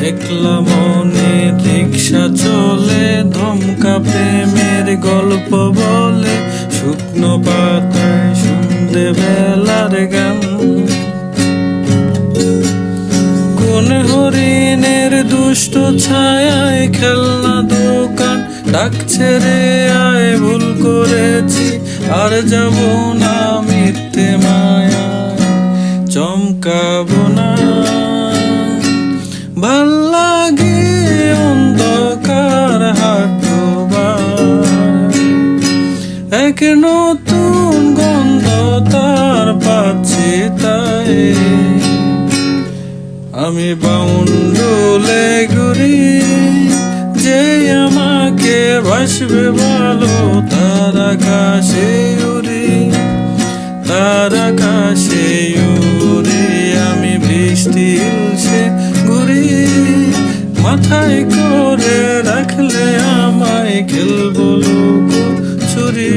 একলা মনে রিক্সা চলে, ধমকা প্রেমের গল্প বলে, শুকনো পাতায় সন্ধ্যেবেলার গান। কোন হরিণের দুষ্ট ছায়ায় খেলনা দোকান ডাকছে রে আয়, ভুল করেছি আর যাব না মিথ্যে মায়ায়, চমকাবো না। ভাল লাগে অন্ধকার হাটবার, এক নতুন গন্ধ তার পাচ্ছি তাই। আমি বাউন্ডুলে ঘুরি, যে আমাকে বাসবে ভালো তার আকাশে উড়ি, তার আকাশে উড়ি। আমি বৃষ্টি ইলশে ঘুরি, মাথায় করে রাখলে আমায় খেলবো লুকোচুরি।